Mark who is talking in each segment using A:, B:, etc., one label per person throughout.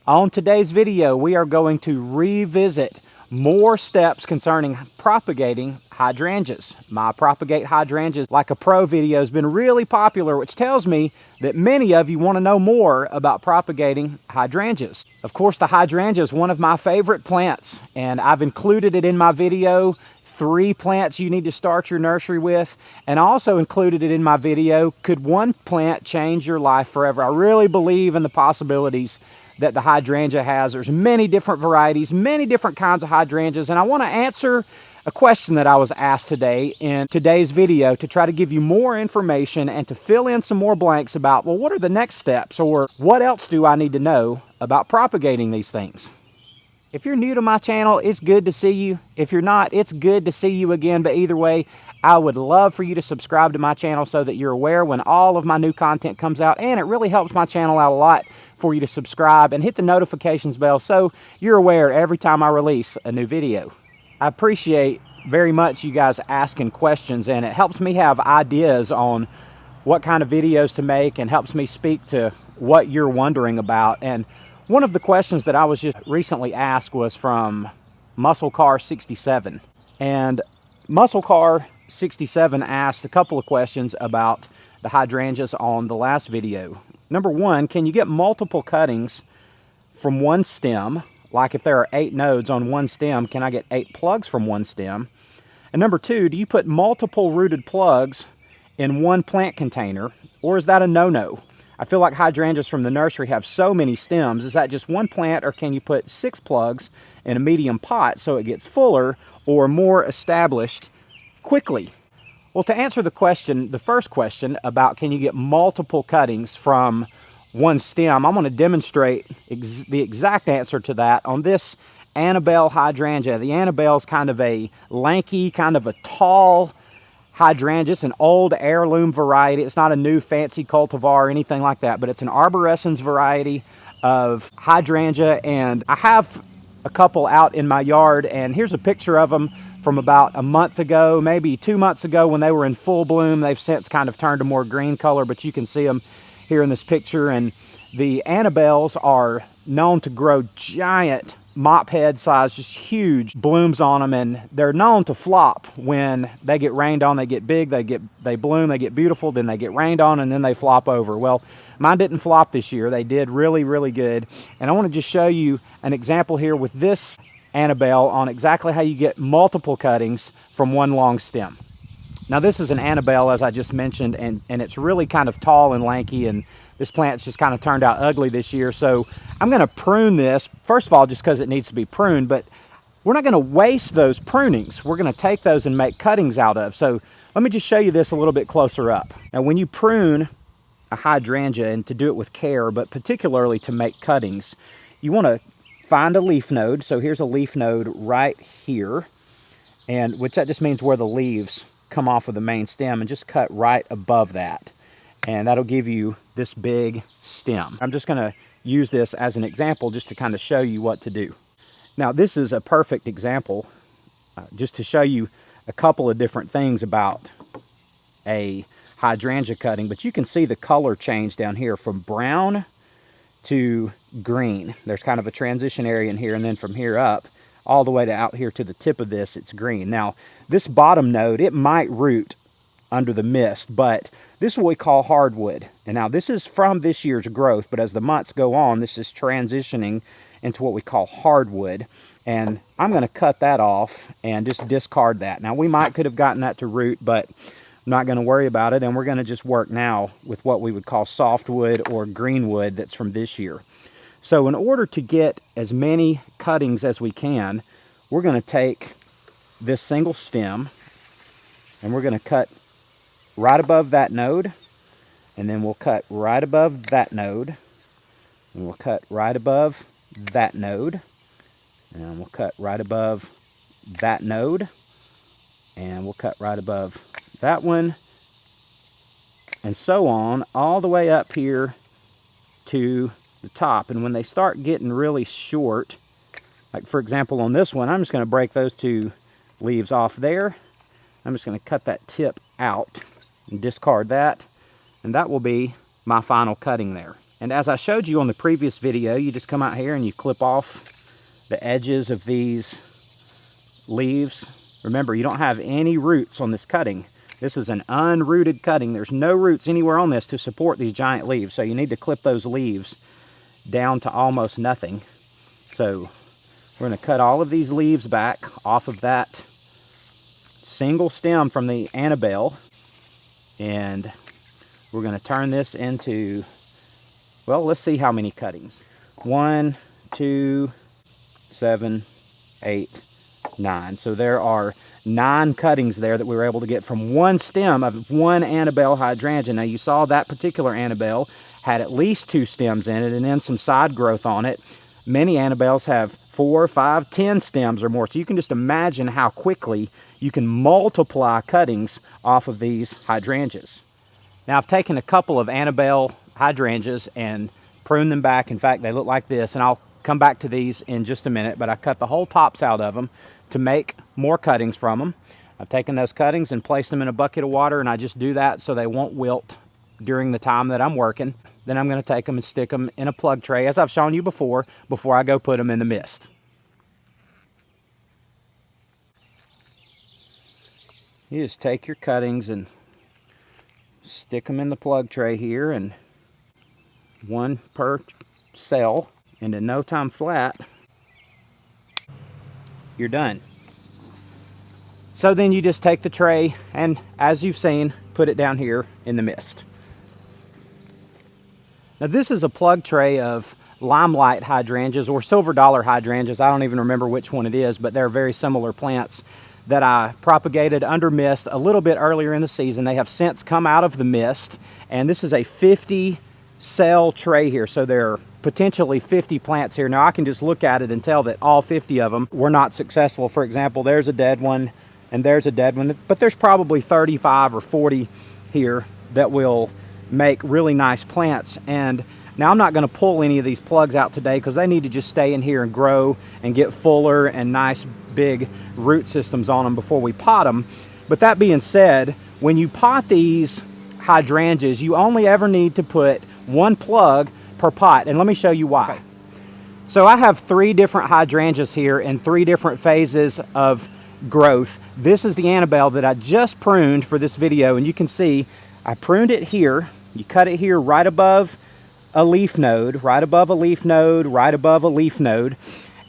A: On today's video, we are going to revisit more steps concerning propagating hydrangeas. My Propagate Hydrangeas Like a Pro video has been really popular, which tells me that many of you want to know more about propagating hydrangeas. Of course, the hydrangea is one of my favorite plants, and I've included it in my video, 3 plants you need to start your nursery with, and I also included it in my video, could one plant change your life forever? I really believe in the possibilities that the hydrangea has. There's many different varieties, many different kinds of hydrangeas, and I want to answer a question that I was asked today in today's video to try to give you more information and to fill in some more blanks about, well, what are the next steps, or what else do I need to know about propagating these things? If you're new to my channel, it's good to see you. If you're not, it's good to see you again, but either way, I would love for you to subscribe to my channel so that you're aware when all of my new content comes out, and it really helps my channel out a lot for you to subscribe and hit the notifications bell so you're aware every time I release a new video. I appreciate very much you guys asking questions, and it helps me have ideas on what kind of videos to make and helps me speak to what you're wondering about. And one of the questions that I was just recently asked was from Muscle Car 67, and Muscle Car 67 asked a couple of questions about the hydrangeas on the last video. Number one, can you get multiple cuttings from one stem? Like if there are 8 nodes on one stem, can I get 8 plugs from one stem? And number two, do you put multiple rooted plugs in one plant container, or is that a no-no? I feel like hydrangeas from the nursery have so many stems. Is that just one plant, or can you put 6 plugs in a medium pot so it gets fuller or more established quickly? Well, to answer the question, the first question about can you get multiple cuttings from one stem, I'm going to demonstrate the exact answer to that on this Annabelle hydrangea. The Annabelle is kind of a lanky, kind of a tall hydrangea. It's an old heirloom variety. It's not a new fancy cultivar or anything like that, but it's an arborescens variety of hydrangea, and I have a couple out in my yard, and here's a picture of them from about a month ago, maybe 2 months ago when they were in full bloom. They've since kind of turned a more green color, but you can see them here in this picture. And the Annabelles are known to grow giant mop head size, just huge blooms on them, and they're known to flop when they get rained on. They get big, they bloom, they get beautiful, then they get rained on, and then they flop over. Well, mine didn't flop this year. They did really, really good. And I want to just show you an example here with this Annabelle on exactly how you get multiple cuttings from one long stem. Now this is an Annabelle, as I just mentioned, and it's really kind of tall and lanky, and this plant's just kind of turned out ugly this year. So I'm going to prune this, first of all, just because it needs to be pruned, but we're not going to waste those prunings. We're going to take those and make cuttings out of. So let me just show you this a little bit closer up. Now when you prune a hydrangea, and to do it with care, but particularly to make cuttings, you want to find a leaf node. So here's a leaf node right here, and which that just means where the leaves come off of the main stem, and just cut right above that, and that'll give you this big stem. I'm just going to use this as an example just to kind of show you what to do. Now this is a perfect example just to show you a couple of different things about a hydrangea cutting, but you can see the color change down here from brown to green. There's kind of a transition area in here, and then from here up all the way to out here to the tip of this, it's green. Now this bottom node, it might root under the mist, but this is what we call hardwood. And now this is from this year's growth, but as the months go on, this is transitioning into what we call hardwood. And I'm going to cut that off and just discard that. Now we could have gotten that to root, but I'm not going to worry about it, and we're going to just work now with what we would call softwood or greenwood that's from this year. So in order to get as many cuttings as we can, we're going to take this single stem and we're going to cut right above that node, and then we'll cut right above that node, and we'll cut right above that node, and we'll cut right above that node, and we'll cut right above that one, and so on all the way up here to the top. And when they start getting really short, like for example on this one, I'm just going to break those 2 leaves off there. I'm just going to cut that tip out and discard that, and that will be my final cutting there. And as I showed you on the previous video, you just come out here and you clip off the edges of these leaves. Remember, you don't have any roots on this cutting. This is an unrooted cutting. There's no roots anywhere on this to support these giant leaves. So you need to clip those leaves down to almost nothing. So we're going to cut all of these leaves back off of that single stem from the Annabelle. And we're going to turn this into, well, let's see how many cuttings. 1, 2, 7, 8, 9. So there are 9 cuttings there that we were able to get from one stem of one Annabelle hydrangea. Now you saw that particular Annabelle had at least 2 stems in it and then some side growth on it. Many Annabelles have 4, 5, 10 stems or more. So you can just imagine how quickly you can multiply cuttings off of these hydrangeas. Now I've taken a couple of Annabelle hydrangeas and pruned them back. In fact, they look like this, and I'll come back to these in just a minute, but I cut the whole tops out of them to make more cuttings from them. I've taken those cuttings and placed them in a bucket of water, and I just do that so they won't wilt during the time that I'm working. Then I'm going to take them and stick them in a plug tray, as I've shown you before I go put them in the mist. You just take your cuttings and stick them in the plug tray here, and 1 per cell, and in no time flat, you're done. So then you just take the tray and, as you've seen, put it down here in the mist. Now this is a plug tray of limelight hydrangeas or silver dollar hydrangeas. I don't even remember which one it is, but they're very similar plants that I propagated under mist a little bit earlier in the season. They have since come out of the mist, and this is a 50 cell tray here, so there are potentially 50 plants here. Now I can just look at it and tell that all 50 of them were not successful. For example, there's a dead one and there's a dead one, but there's probably 35 or 40 here that will make really nice plants. And now I'm not going to pull any of these plugs out today because they need to just stay in here and grow and get fuller and nice big root systems on them before we pot them. But that being said, when you pot these hydrangeas, you only ever need to put 1 plug per pot, and let me show you why. Okay. So I have 3 different hydrangeas here in 3 different phases of growth. This is the Annabelle that I just pruned for this video, and you can see I pruned it here. You cut it here right above a leaf node, right above a leaf node, right above a leaf node,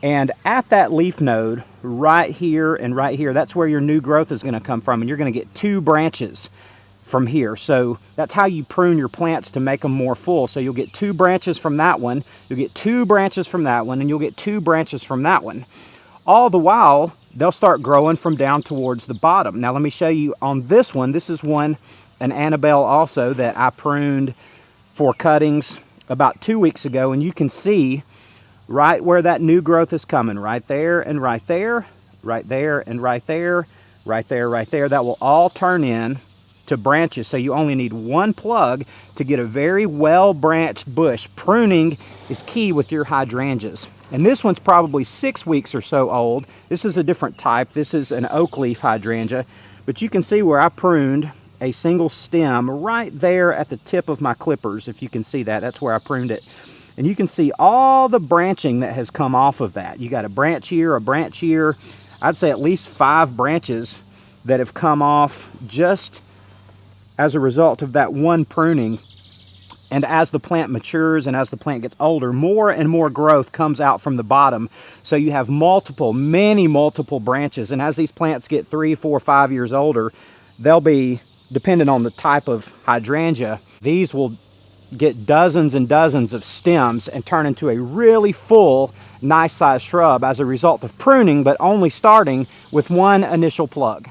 A: and at that leaf node right here and right here, that's where your new growth is going to come from, and you're going to get 2 branches from here. So that's how you prune your plants to make them more full. So you'll get 2 branches from that one, you'll get 2 branches from that one, and you'll get 2 branches from that one. All the while, they'll start growing from down towards the bottom. Now let me show you on this one. This is an Annabelle also that I pruned for cuttings about 2 weeks ago, and you can see right where that new growth is coming, right there and right there, right there and right there, right there, right there. That will all turn in to branches. So you only need 1 plug to get a very well branched bush. Pruning is key with your hydrangeas. And this one's probably 6 weeks or so old. This is a different type. This is an oak leaf hydrangea. But you can see where I pruned a single stem right there at the tip of my clippers. If you can see that, that's where I pruned it. And you can see all the branching that has come off of that. You got a branch here, a branch here. I'd say at least 5 branches that have come off just as a result of that 1 pruning. And as the plant matures and as the plant gets older, more and more growth comes out from the bottom. So you have multiple branches. And as these plants get 3, 4, 5 years older, they'll be, depending on the type of hydrangea, these will get dozens and dozens of stems and turn into a really full, nice sized shrub as a result of pruning, but only starting with 1 initial plug.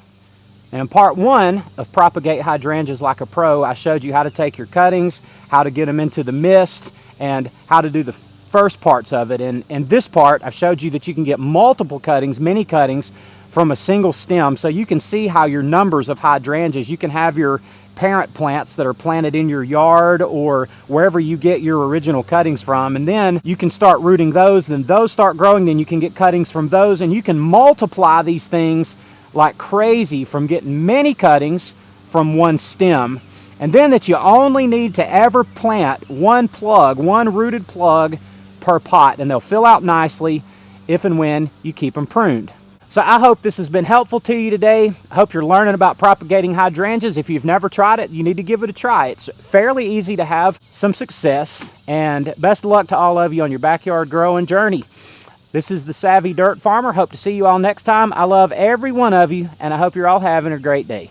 A: And in part 1 of Propagate Hydrangeas Like a Pro, I showed you how to take your cuttings, how to get them into the mist, and how to do the first parts of it. And in this part, I've showed you that you can get multiple cuttings, many cuttings, from a single stem. So you can see how your numbers of hydrangeas, you can have your parent plants that are planted in your yard or wherever you get your original cuttings from, and then you can start rooting those, then those start growing, then you can get cuttings from those, and you can multiply these things like crazy from getting many cuttings from 1 stem. And then that you only need to ever plant one plug, one rooted plug per pot, and they'll fill out nicely if and when you keep them pruned. So I hope this has been helpful to you today. I hope you're learning about propagating hydrangeas. If you've never tried it, you need to give it a try. It's fairly easy to have some success, and best of luck to all of you on your backyard growing journey. This is the Savvy Dirt Farmer. Hope to see you all next time. I love every one of you, and I hope you're all having a great day.